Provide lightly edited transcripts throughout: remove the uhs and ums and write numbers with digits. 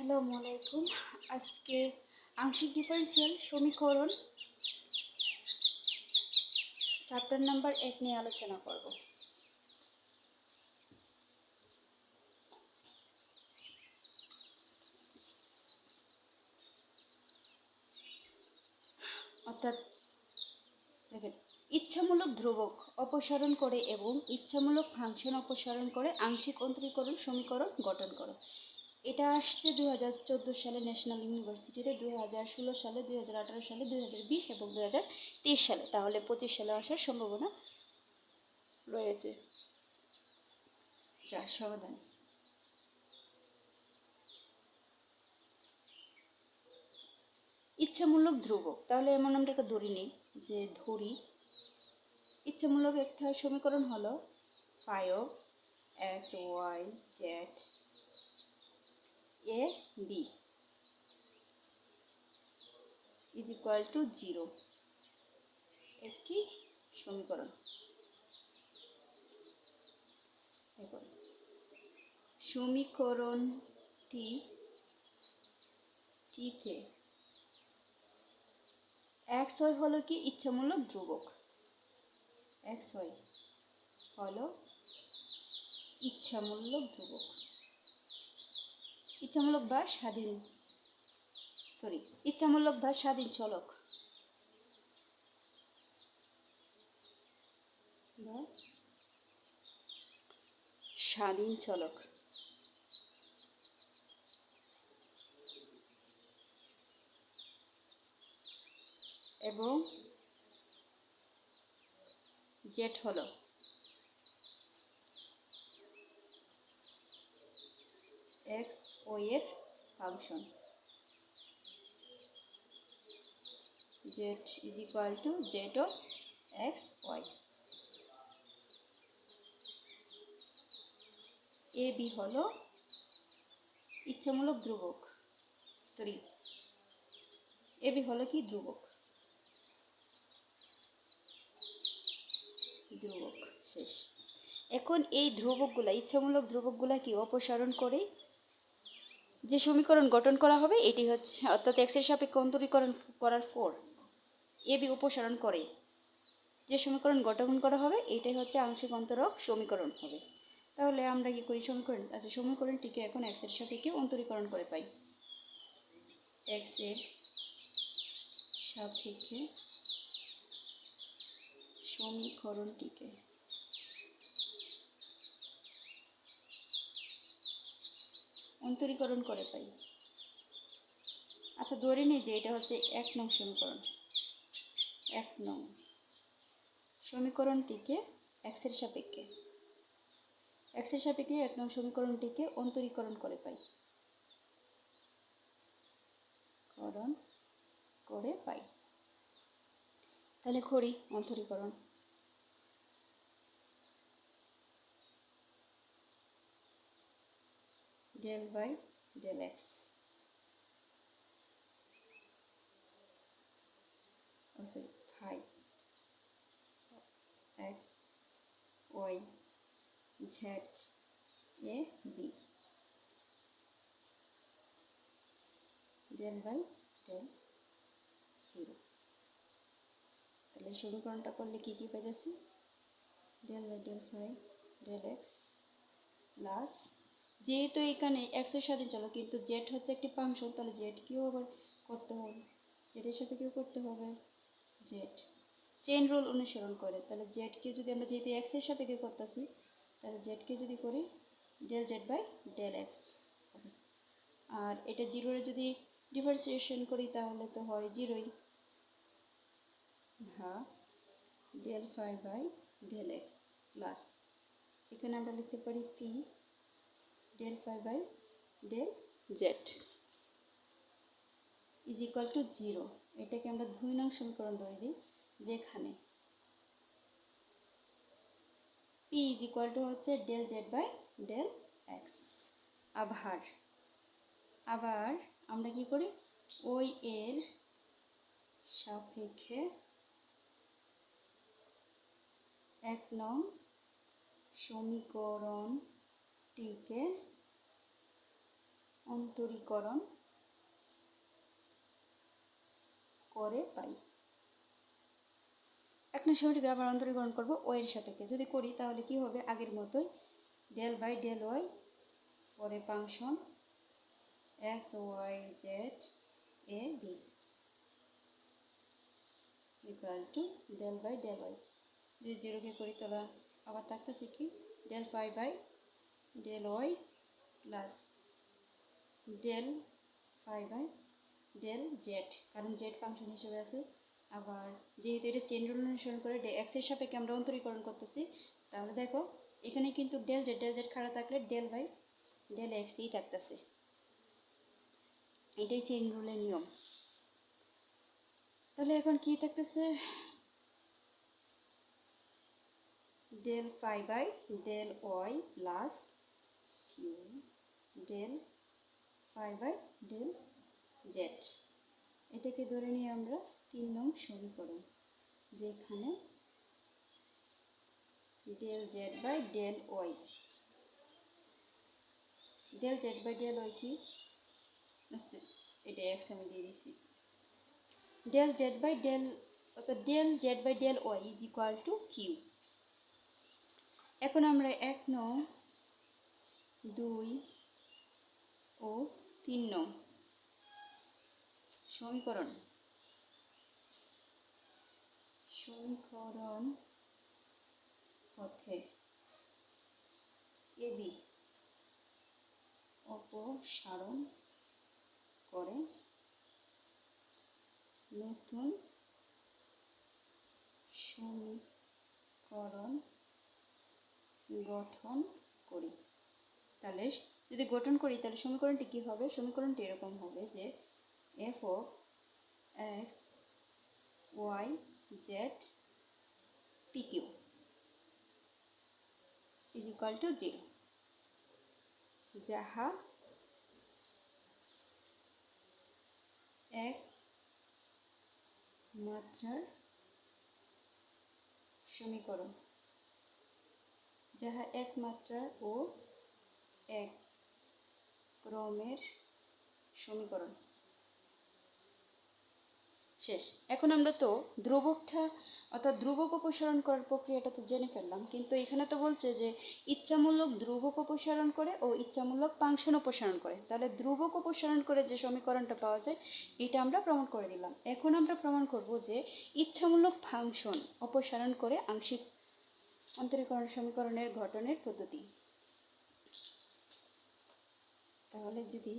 আসসালামু আলাইকুম। আজকে আংশিক ডিফারেনশিয়াল সমীকরণ চ্যাপ্টার নাম্বার 1 নিয়ে আলোচনা করব। অর্থাৎ দেখেন, ইচ্ছামূলক ধ্রুবক অপসারণ করে এবং ইচ্ছামূলক ফাংশন অপসারণ করে আংশিক অন্তরীকরণ সমীকরণ গঠন করো। এটা আসছে 2014 সালে ন্যাশনাল ইউনিভার্সিটিতে, 2016 সালে, 2018 সালে, 2020 এবং 2023 সালে। তাহলে 25 সালে আসার সম্ভাবনা রয়েছে। যা সমাধান। ইচ্ছামূলক ধ্রুবক, তাহলে এমন আমরা একটা ধরি নিই যে ধরি ইচ্ছামূলক একটা সমীকরণ হলো phi of x y z a b is equal to 0 একটি সমীকরণ। দেখুন, সমীকরণটি টিতে এক্স ওয়াই হলো কি ইচ্ছামূলক ধ্রুবক। এক্স ওয়াই হলো ইচ্ছামূলক ধ্রুবক, ইচ্ছামূলক বা স্বাধীন ইচ্ছামূলক বা স্বাধীন চলক বা স্বাধীন চলক। এবং জেড হলো এক্স ওয়াই এর function. Z is equal to Z of x Y. A B হলো ইচ্ছামূলক ধ্রুবক, এ বি হলো কি ধ্রুবক। শেষ। এখন এই ধ্রুবকগুলা, ইচ্ছামূলক ধ্রুবকগুলা কি অপসারণ করে যে সমীকরণ গঠন করা হবে এটি হচ্ছে, অর্থাৎ এক্স এর সাপেক্ষে অন্তরীকরণ করার পর এ বি অপসারণ করে যে সমীকরণ গঠন করা হবে এটাই হচ্ছে আংশিক অন্তরক সমীকরণ হবে। তাহলে আমরা কি করি, সমীকরণটিকে এখন এক্স এর সাপেক্ষে অন্তরীকরণ করে পাই। এক্স এর সাপেক্ষে সমীকরণটিকে অন্তরীকরণ করে পাই। আচ্ছা, ধরে নিই যে এটা হচ্ছে 1 নং সমীকরণ। 1 নং সমীকরণটিকে এক্স এর সাপেক্ষে 1 নং সমীকরণটিকে অন্তরীকরণ করে পাই। তাহলে করি অন্তরীকরণ। Del by del x phi x y z a b del by del 0। তাহলে সমীকরণটা করলে কি কি পেয়েছি, del by del phi del x plus, যেহেতু এখানে এক্স এর সাথে চলো কিন্তু জেড হচ্ছে একটি ফাংশন, তাহলে জেড কিউ আবার করতে হবে, জেডের সাথে কিউ করতে হবে জেড, চেইন রুল অনুসরণ করে। তাহলে জেড কিউ যদি আমরা যেহেতু এক্স এর সাপেক্ষে করতেছি, তাহলে জেড কিউ যদি করি del Z by del X হবে। আর এটা জিরোরে যদি ডিফারেন্সিয়েশন করি তাহলে তো হয় জিরোই, ভাগ del phi by del x plus, এখানে আমরা লিখতে পারি P del phi by del Z is equal to 0। এটাকে আমরা 2 নং সমীকরণ ধরে দিই, যেখানে পি ইজ ইকুয়াল টু হচ্ছে del Z by del x. আবার আমরা কি করি, ওই এর সাপেক্ষে 1 নং সমীকরণটিকে অন্তরীকরণ করে পাই। 1 নং সমীকরণটিকে আবার অন্তরীকরণ করব ও এর সাপেক্ষে। যদি করি তাহলে কি হবে, আগের মতোই ডেল বাই ডেল ওয়াই পরে function x y z a b equal to del by del y. যদি জিরোকে করি তাহলে আবার থাকতেছে কি del phi by del y plus del phi by del z, কারণ জেড ফাংশন হিসেবে আছে। আবার যেহেতু এটা চেইন রুল অনুসরণ করে এক্স এর সাপেক্ষে আমরা অন্তরীকরণ করতেছি, তাহলে দেখো এখানে কিন্তু ডেল জেড খাড়া থাকলে ডেল বাই ডেল এক্সই থাকতেছে। এটাই চেইন রুলের নিয়ম। তাহলে এখন কি থাকতেছে, del phi by del y plus q del phi by del z. এটাকে ধরে নিয়ে আমরা 3 নং সমীকরণ, যেখানে del Z by del y, del Z by del y কি, এটা এক্স আমি দিয়ে দিছি, ডেল জেড বাই ডেল অর্থাৎ del Z by del y is equal to q. এখন আমরা 1 নং 2 ও 3 নং সমীকরণ হতে এবি অপসারণ করে নতুন সমীকরণ গঠন করি। তাহলে যদি গঠন করি তাহলে সমীকরণটি কি হবে, সমীকরণটি এরকম হবে যে f of x y z p q is equal to 0, যাহা এক মাত্রার সমীকরণ, যাহা এক মাত্রার ও এক ক্রমের সমীকরণ। শেষ। এখন আমরা তো ধ্রুবকটা অর্থাৎ ধ্রুবক অপসারণ করার প্রক্রিয়াটা তো জেনে ফেললাম, কিন্তু এখানে তো বলছে যে ইচ্ছামূলক ধ্রুবক অপসারণ করে ও ইচ্ছামূলক ফাংশন অপসারণ করে। তাহলে ধ্রুবক অপসারণ করে যে সমীকরণটা পাওয়া যায় এটা আমরা প্রমাণ করে দিলাম। এখন আমরা প্রমাণ করব যে ইচ্ছামূলক ফাংশন অপসারণ করে আংশিক অন্তরীকরণ সমীকরণের গঠনের পদ্ধতি। তাহলে যদি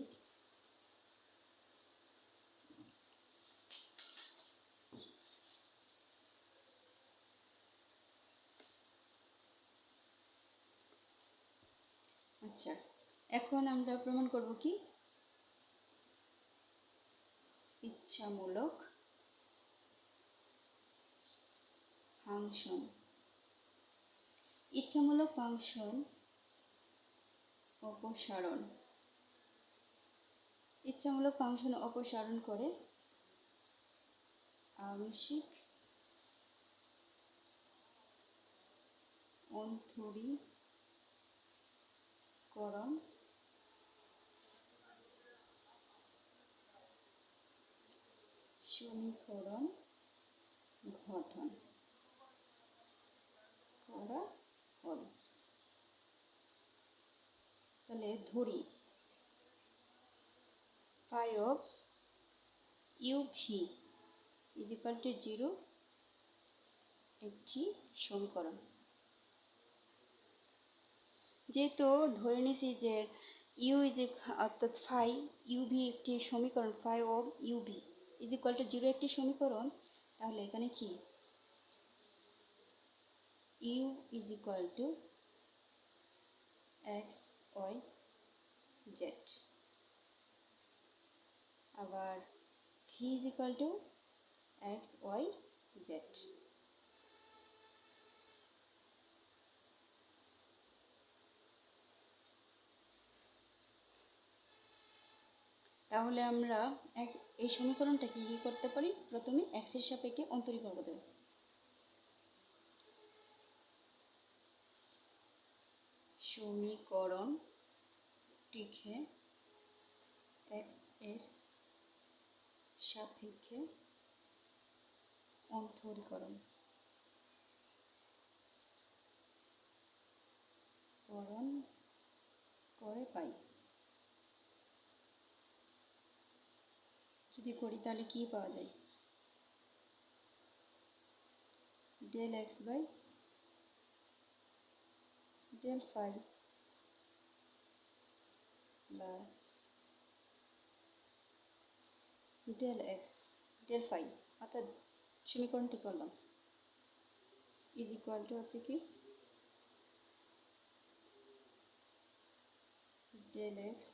আচ্ছা, এখন আমরা প্রমাণ করব কি ইচ্ছামূলক ফাংশন অপসারণ করে আংশিক অন্তরীকরণ সমীকরণ গঠন করা হল। তাহলে ধরি phi of uv is equal to 0 একটি সমীকরণ। যেহেতু ধরে নিছি যে ইউ ইজ অর্থাৎ ফাই ইউভি একটি সমীকরণ, phi of u v is equal to 0 একটি সমীকরণ, তাহলে এখানে কি u is equal to x y z, আবার v is equal to x y z. তাহলে আমরা এই সমীকরণটাকে কি করতে পারি, প্রথমে এক্স এর সাপেক্ষে অন্তরীকরণ করতে পারি। সমীকরণটিকে এক্স এর সাপেক্ষে অন্তরীকরণ করে পাই। যদি করি তাহলে কি পাওয়া যায়? Del x by del phi plus del x del phi, অর্থাৎ সমীকরণটি করলাম, ইজ ইকুয়াল টু হচ্ছে কি ডেল এক্স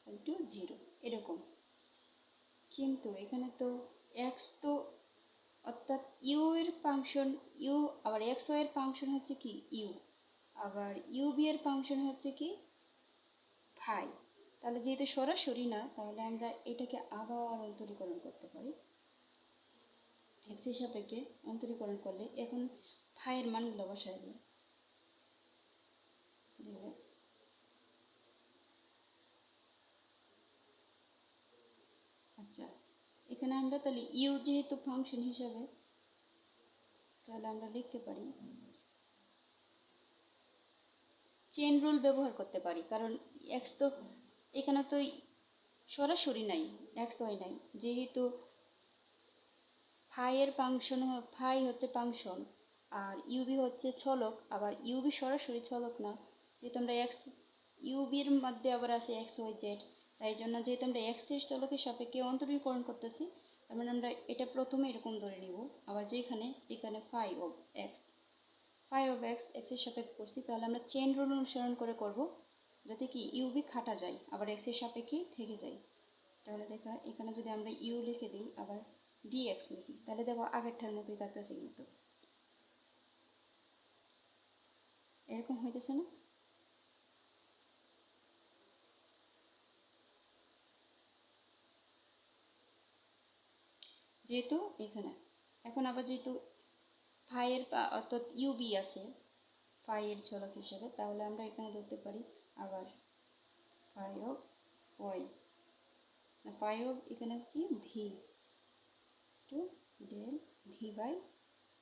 ইন্টু 0 এরকম। কিন্তু এখানে তো এক্স তো, অর্থাৎ ইউ এর ফাংশন ইউ, আবার এক্স ওয়াই এর ফাংশন হচ্ছে কি ইউ, আবার ইউ বি এর ফাংশন হচ্ছে কি ফাই। তাহলে যেহেতু সরাসরি না, তাহলে আমরা এটাকে আবার অন্তরীকরণ করতে পারি। এক্স এর সাপেক্ষে অন্তরীকরণ করলে এখন ফাইয়ের মানগুলো বসায় দিই। আচ্ছা, এখানে আমরা তাহলে ইউ যেহেতু ফাংশন হিসাবে, তাহলে আমরা লিখতে পারি চেন রুল ব্যবহার করতে পারি, কারণ এক্স তো এখানে তো সরাসরি নাই, এক্স ওয়াই নাই, যেহেতু ফাইয়ের ফাংশন, ফাই হচ্ছে ফাংশন আর ইউবি হচ্ছে ছলক, আবার ইউবি সরাসরি ছলক না, যেহেতু আমরা এক্স ইউবির মধ্যে আবার আছে এক্স ওয়াই জেড, তাই জন্য যেহেতু আমরা এক্স এর চলকের সাপেক্ষে অন্তরীকরণ করতেছি, তার মানে আমরা এটা প্রথমে এরকম ধরে নিব, আবার যেখানে এখানে ফাই অফ এক্স এক্স এর সাপেক্ষে করছি, তাহলে আমরা চেন রুল অনুসরণ করে করব, যাতে কি ইউবি খাটা যায় আবার এক্স এর সাপেক্ষে থেকে যায়। তাহলে দেখা এখানে যদি আমরা ইউ লিখে দিই আবার ডিএক্স লিখি, তাহলে দেখো আগেরটার মতোই থাকতেছে, কিন্তু এরকম হইতেছে না? যেহেতু এখানে এখন আবার যেহেতু ফাইয়ের অর্থাৎ ইউবি আছে ফাইয়ের চলক হিসেবে, তাহলে আমরা এখানে ধরতে পারি আবার phi of y, phi of এখানে কি v two del v by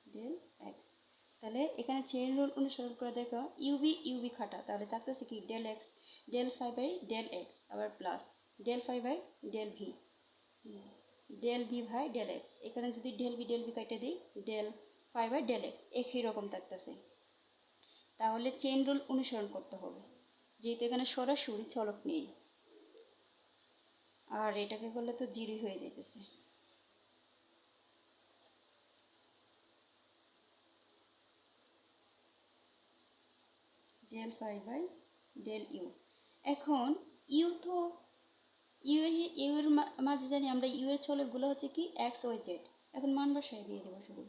del x. তাহলে এখানে চেইন রুল অনুসরণ করে দেখো ইউবি খাটা, তাহলে থাকতেছে কি del x del phi by del x, আবার plus del phi by del v by del x. এখানে যদি ডেল ভি কাটে দিই del phi by del x, একই রকম থাকতেছে। তাহলে চেইন রুল অনুসরণ করতে হবে, যেহেতু এখানে সরাসরি চলক নেই, আর এটাকে করলে তো জিরোই হয়ে যেতেছে। Del phi by del u. এখন ইউ তো ইউ এর মাঝে জানি আমরা ইউ এর চলকগুলো হচ্ছে কি এক্স ওয়াই জেড, এখন মান বসায় দিয়ে দেবো শুধু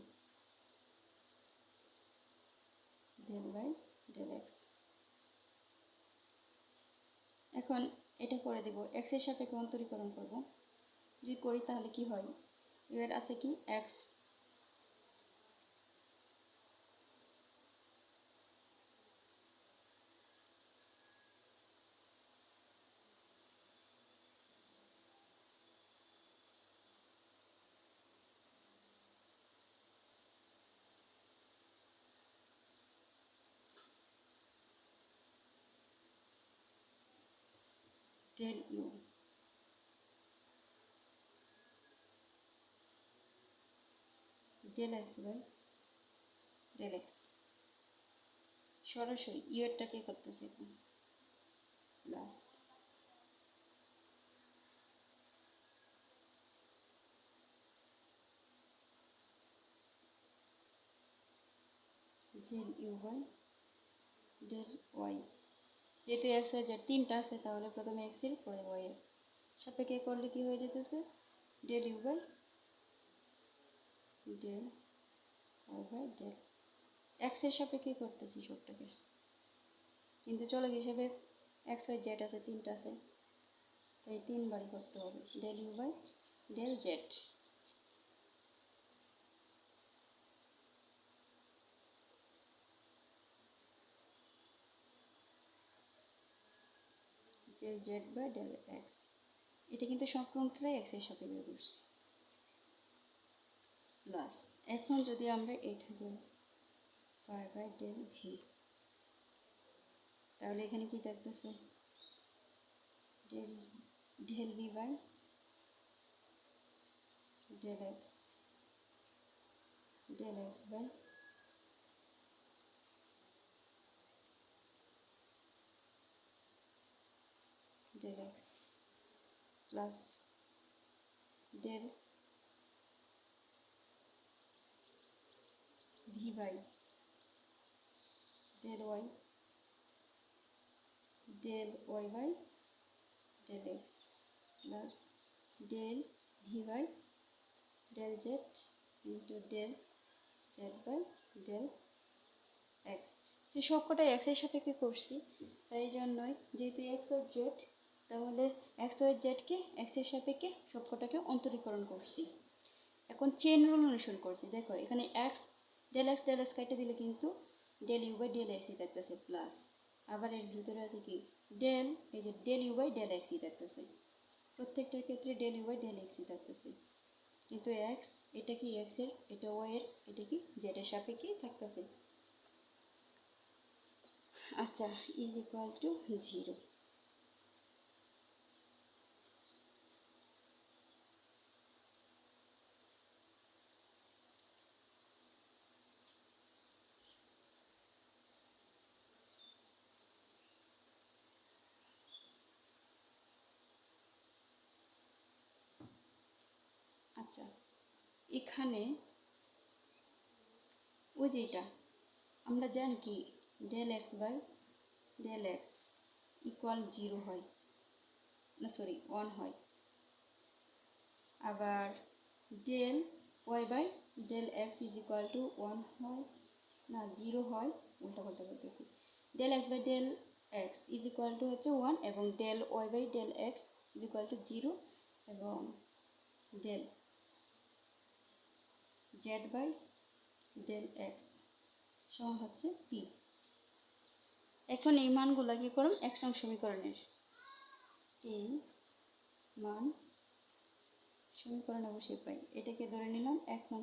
ডেল বাই ডেল এক্স। এখন এটা করে দেব, এক্স এর সাপেক্ষে অন্তরীকরণ করব, যদি করি তাহলে কি হয়, ইউ এর আছে কি x del u del x by del x, সরাসরি ইউ এরটাকে করতেছি এখন plus del u by del y. যেহেতু এক্স ওয়াই জেড তিনটা আছে, তাহলে প্রথমে এক্স এর পরে ওয়াই এর সাপেক্ষে করলে কি হয়ে যেতেছে del u by del y by del x এর সাপেক্ষে করতেছি সবটাকে, কিন্তু চলক হিসেবে এক্স ওয়াই জেড আছে তিনটা আছে, তাই তিনবারই করতে হবে del u by del z. Del Z by del x এটা কিন্তু সম্পূর্ণটাই এক্সের সাপেক্ষে করছি প্লাস। এখন যদি আমরা এটাকে 5/del v, তাহলে এখানে কি থাকতেছে del v by del x by del x plus del v by del y by del x plus del v by del z into del z by del x। তো সবকটাই x এর সাপেক্ষে করছি, তাই জন্যই যেহেতু x ও z, তাহলে x ও জেডকে x এর সাপেক্ষে সবকটাকে অন্তরীকরণ করছি। এখন চেন রুল অনুসরণ করছি। দেখো এখানে x del x কেটে দিলে কিন্তু del u by del x থাকতেছে প্লাস, আবার এর ভিতরে আছে কি এই যে del u by del x থাকতেছে, প্রত্যেকটার ক্ষেত্রে del u by del x থাকতেছে, কিন্তু x এটা কি x এর, এটা y এর, এটা কি z এর সাপেক্ষেই থাকতেছে। আচ্ছা, ইজ ইকুয়াল টু 0। আচ্ছা, এখানে ওই যেটা আমরা জানি কি del x by del x equal 0 হয়, না সরি 1 হয়, আবার del y by del x is equal to 1 হয় না 0 হয়, উল্টা পাল্টা করতেছি। del x by del x is equal to হচ্ছে 1 এবং del y by del x is equal to 0 এবং del z by del x সমান হচ্ছে p। এখন এই মানগুলো কি করুন 1 নং সমীকরণের, এই মান সমীকরণে বসিয়ে পাই, এটাকে ধরে নিলাম 1 নং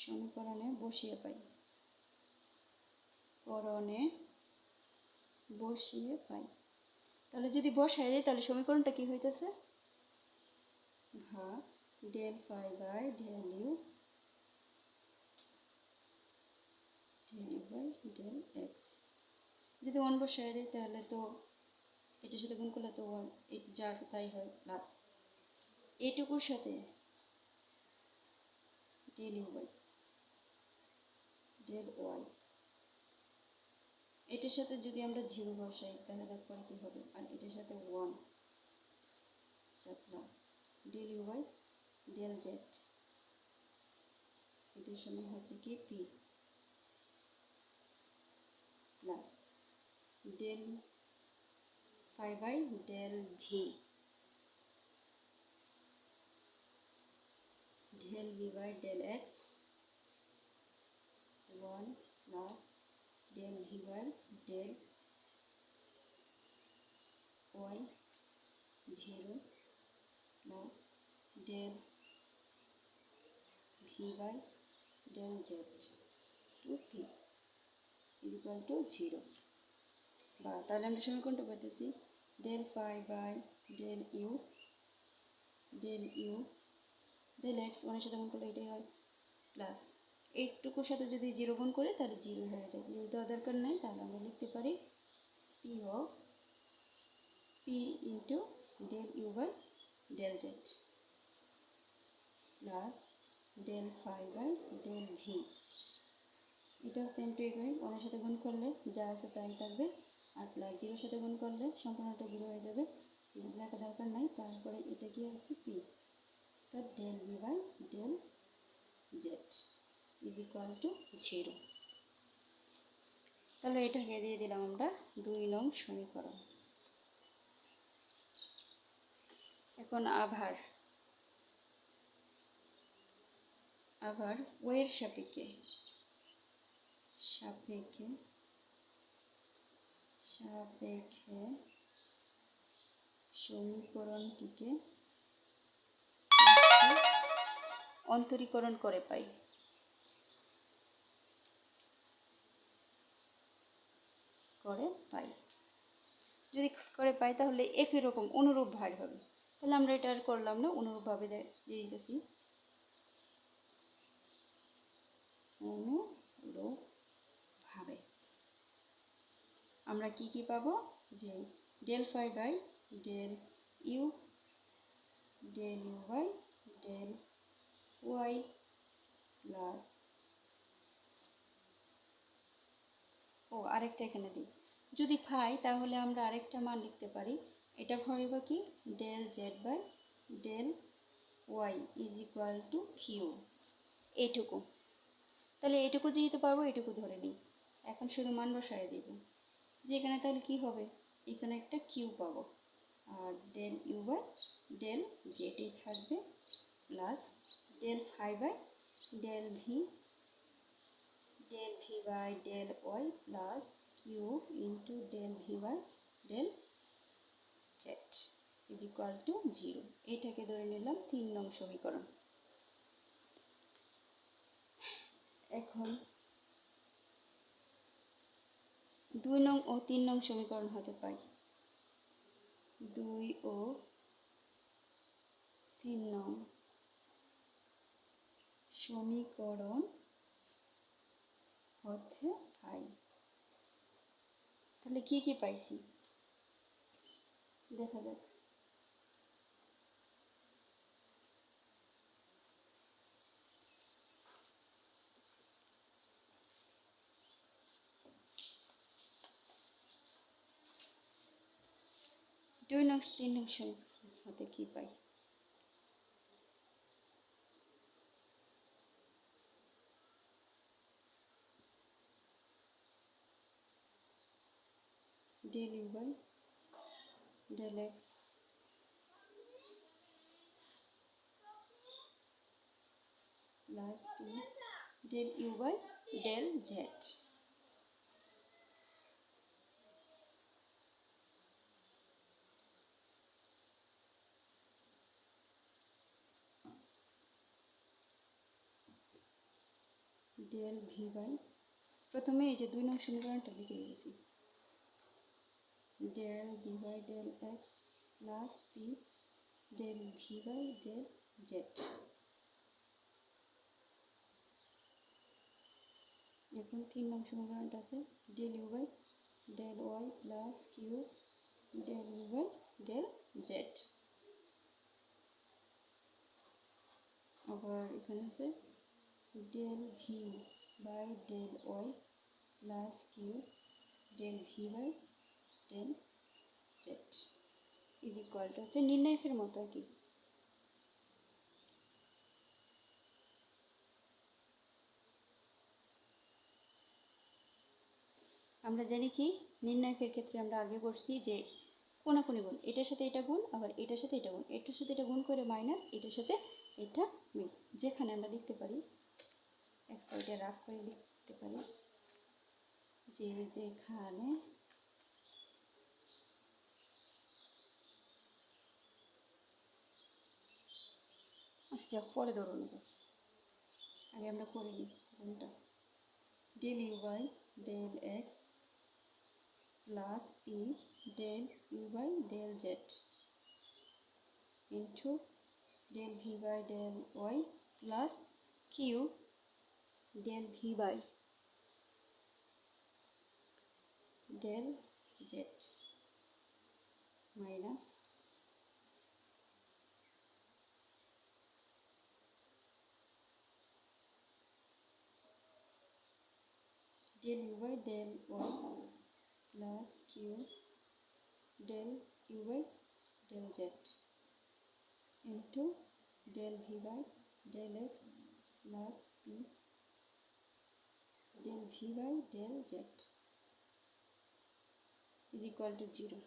সমীকরণে বসিয়ে পাই, তাহলে যদি বসাই দেয় তাহলে সমীকরণটা কি হইতেছে ভাগ del phi by del u by del x। যদি 1 বসাই দেয় তাহলে তো এটার সাথে গুণ করলে তো 1, এটা যা আছে তাই হয়, প্লাস এইটুকুর সাথে del u by del y, এটার সাথে যদি আমরা 0 বসাই দেখা যাক পরে কি হবে, আর এটার সাথে 1 আচ্ছা plus del u by del z, এটার সমান হচ্ছে কি p plus del phi by del v, del v by del x 1 plus del v by del y 0 plus del v by del z to p equal to 0। বা তাহলে আমরা সমীকরণটা পাইতেছি del phi by del u del x 1 এর সাথে গুণ করলে এটাই হয়, প্লাস এইটুকুর সাথে যদি 0 গুণ করে তাহলে 0 হয়ে যায়, যেহেতু দেওয়ার দরকার নেই তাহলে আমরা লিখতে পারি p into del u by del z plus del phi by del v, এটাও সেম টু একই, 1 এর সাথে গুণ করলে যা আছে তাই থাকবে, আর প্লাস 0 এর সাথে গুণ করলে সম্পূর্ণটা 0 হয়ে যাবে, লেখা দরকার নাই। তারপরে এটা কি আছে p, তার del v by del z is equal to 0। তাহলে এটাকে দিয়ে দিলাম আমরা 2 নং সমীকরণ। এখন আবার y এর সাপেক্ষে সমীকরণটিকে অন্তরীকরণ করে পাই। যদি করে পাই তাহলে একই রকম অনুরূপ ভার হবে। তাহলে আমরা এটা আর করলাম না, অনুরূপভাবে দিয়ে দিতেছি। অনুরূপভাবে আমরা কি কি পাবো, যে del phi by del u, del u by del y plus, আরেকটা এখানে দিই, যদি পাই তাহলে আমরা আরেকটা মান লিখতে পারি। এটা হবে কি, del Z by del y is equal to q, এইটুকু। তাহলে এইটুকু যেহেতু পাবো এইটুকু ধরে নিই। এখন শুধু মান বসায় দিব, যে এখানে তাহলে কি হবে, এখানে একটা কিউ পাবো, আর ডেল ইউ বাই ডেল জেডই থাকবে, plus del phi by del v by del y plus q into del v by del Z is equal to 0। এটাকে ধরে নিলাম 3 নং সমীকরণ। এখন 2 নং ও 3 নং সমীকরণ হতে পাই। 2 ও 3 নং সমীকরণ হতে পাই। তাহলে কি কি পাইছি দেখা যাক। 2 নং 3 নং সমীকরণ হতে কি পাই, del u by del x plus p del u by del z. Del v by, প্রথমে এই যে 2 নং সমীকরণটা লিখে রেখেছি, del v by del x plus p del v by del z. এখন 3 নং সমীকরণটা আছে del u by del y plus q del u by del z. আবার এখানে আছে del v by del y plus q del v by del Z is equal to হচ্ছে নির্ণায়কের মতো আর কি। আমরা জানি কি, নির্ণায়কের ক্ষেত্রে আমরা আগে করছি যে কোনাকুনি গুণ, এটার সাথে এটা গুণ, আবার এটার সাথে এটা গুণ, এটার সাথে এটা গুণ করে মাইনাস, এটার সাথে এটা মিল, যেখানে আমরা লিখতে পারি এক সাইডে রাফ করে লিখতে পারি যে যেখানে আচ্ছা পরে ধরো নেব, আগে আমরা করে নিই গুণটা। Del u by del x plus p del u by del z into del v by del y plus q del v by del z minus del u by del y plus q del u by del z into del v by del x plus p del v by del z is equal to 0।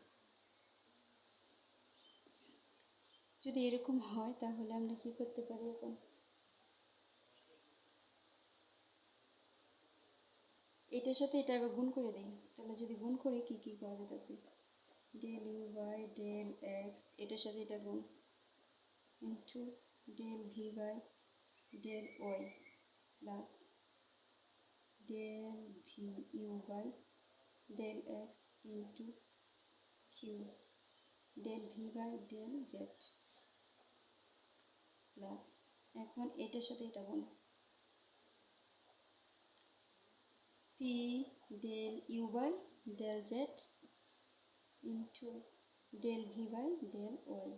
যদি এরকম হয় তাহলে আমরা কি করতে পারি, এখন এটার সাথে এটা আবার গুণ করে দেই। তাহলে যদি গুণ করি কি কি পাওয়া যেতেছে, del u by by del x, এটার সাথে এটা গুণ, into del v by del y plus del v u by del x into q del v by del z plus, এখন এটার সাথে এটা গুণ, p del u by del z into del v by del y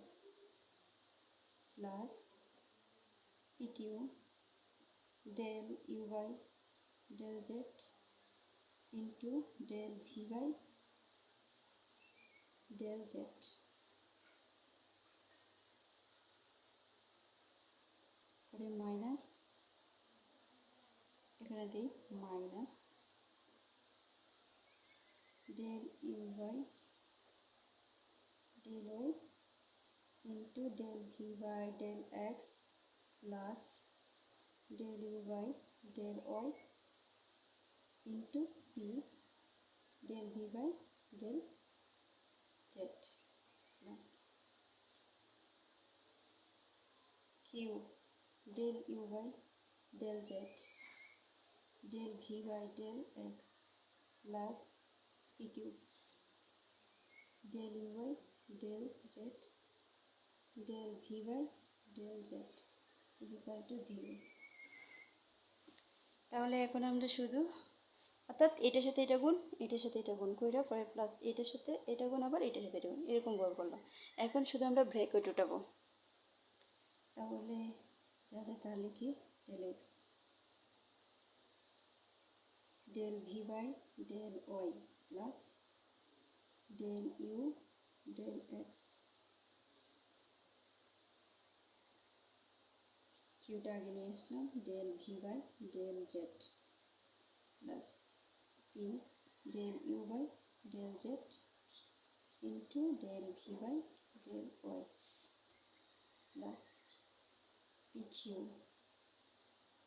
plus p q del u by del z into del v by del z, পরে minus, এখানে দিই minus del u by del y into del v by del x plus del u by del y into p del v by del z plus q del u by del z del v by del x plus p q del u by del z del v by del Z is equal to 0। তাহলে এখন আমরা শুধু, অর্থাৎ এটার সাথে এটা গুণ, এটার সাথে এটা গুণ কইরা পরে প্লাস এটার সাথে এটা গুণ, আবার এটার সাথে এটা গুণ, এরকম ভাবে করলাম। এখন শুধু আমরা ব্র্যাকেট উঠাবো, তাহলে যা যা তা লিখি, del x del v by del y plus del u del x, কিউটা আগে নিয়ে আসলাম, del v by del z plus p del u by del z into del v by del y plus p q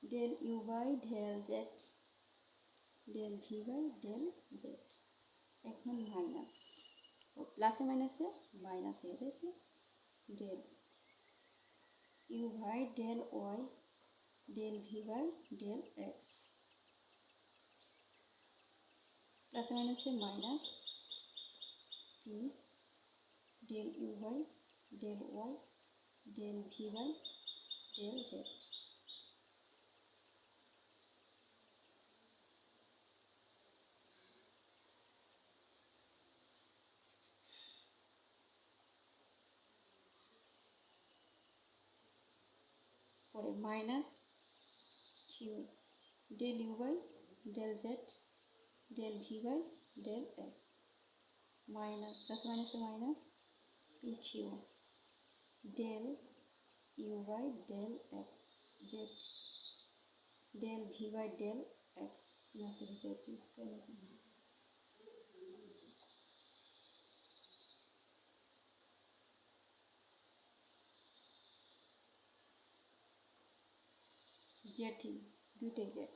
del u by del z del v by del z. এখন minus, ও প্লাসে মাইনাসে minus হয়ে যাচ্ছে, del u by del y del v by del x প্লাসে মাইনাসে minus p del u by del y del v by del z. পরে minus q del u by del z del v by del x minus, plus মাইনাসে minus p q del u by del x z del v by del x না sorry z square, z দুইটাই z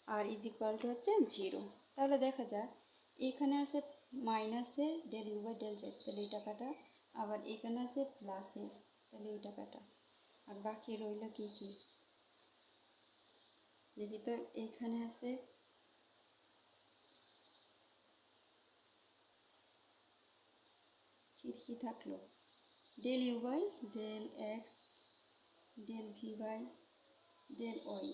আর is equal to হচ্ছে 0। তাহলে দেখা যাক, এখানে আছে মাইনাসে del u by del z, তাহলে এই টাকাটা, আবার এখানে আছে প্লাসে, তাহলে এই টাকাটা, আর বাকি রইল কি কি দেখি তো, এখানে আছে কি থাকলো, del u by del x del v by del y,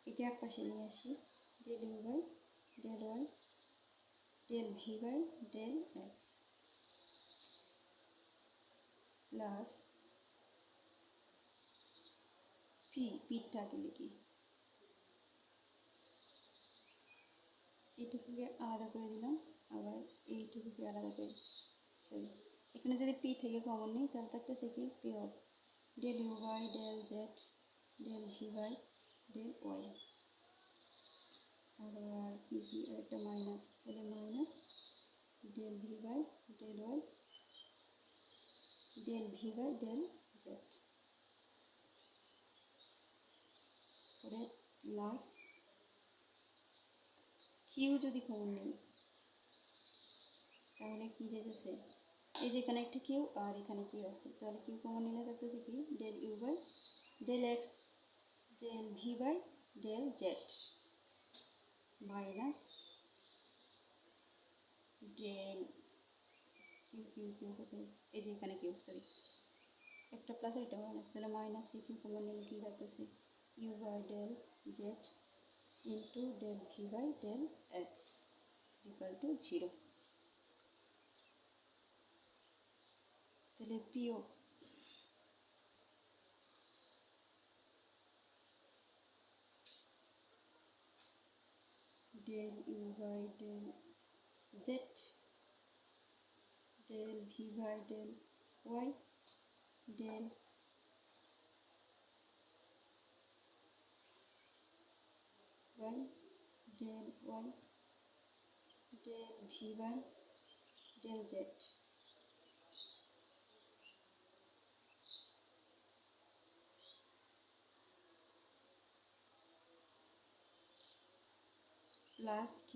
এটা এক পাশে নিয়ে আসি, del u by del y del v by del x plus পিঠটা আগে লিখি, এইটুকুকে আলাদা করে দিলাম, আবার এইটুকুকে আলাদা করে, সরি এখানে যদি পি থেকে কমন নেই তাহলে থাকতেছে কি p of del u by del z del v by del y, আবার পি পি একটা মাইনাস, তাহলে minus del v by del y del v by del z তারপরে প্লাস কিউ যদি কমন নিই তাহলে কি যেতেছে, এই যে এখানে একটা কিউ আর এখানে কিউ আছে, তাহলে কিউ কমন নিলে থাকতেছে কি del u by del x del v by del z minus del q q q কোথায়, এই যে এখানে কিউ, সরি একটা প্লাস আর একটা মাইনাস, তাহলে মাইনাস এই কিউ কমন নিলে কি থাকতেছে u by del z into del v by del x equal to 0। তাহলে বিয়োগ del u by del z del v by del y del y del y del v by del z plus q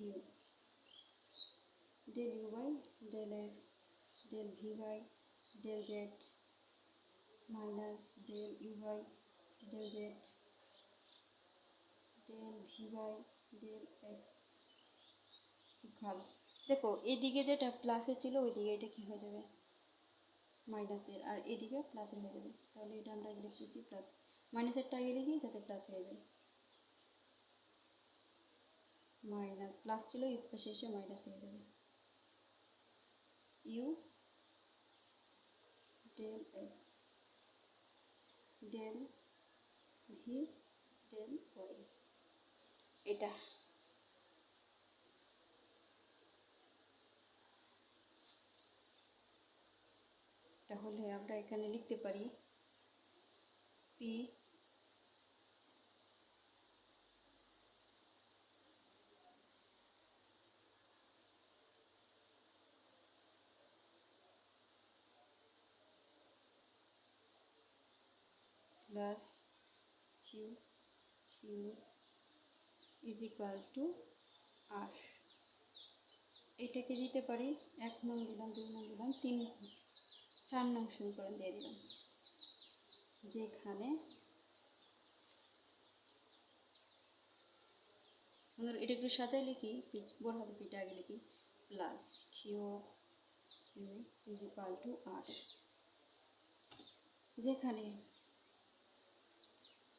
del u by del x del v by del z minus del u by del z del v by del x equal, দেখো এদিকে যেটা প্লাসে ছিল ওইদিকে এটা কি হয়ে যাবে মাইনাসের, আর এদিকে প্লাসের হয়ে যাবে, তাহলে এটা আমরা লিখতেছি প্লাস, মাইনাসেরটা আগে লিখি যাতে প্লাস হয়ে যায়, মাইনাস প্লাস ছিল এর পাশে এসে মাইনাস হয়ে যাবে, u del x del v del y, এটা তাহলে আমরা এখানে লিখতে পারি p plus q q is equal to r, এটাকে দিতে পারি 1 নং দিলাম, 2 নং দিলাম, 4 নং সমীকরণ দিয়ে দিলাম, যেখানে এটা একটু সাজাই লিখি, বড় হাতে পিটা আগে লিখি, plus q q is equal to r, যেখানে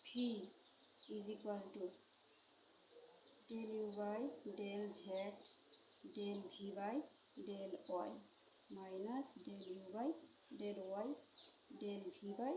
v is equal to del u by del z del v by del y minus del u by del y del v by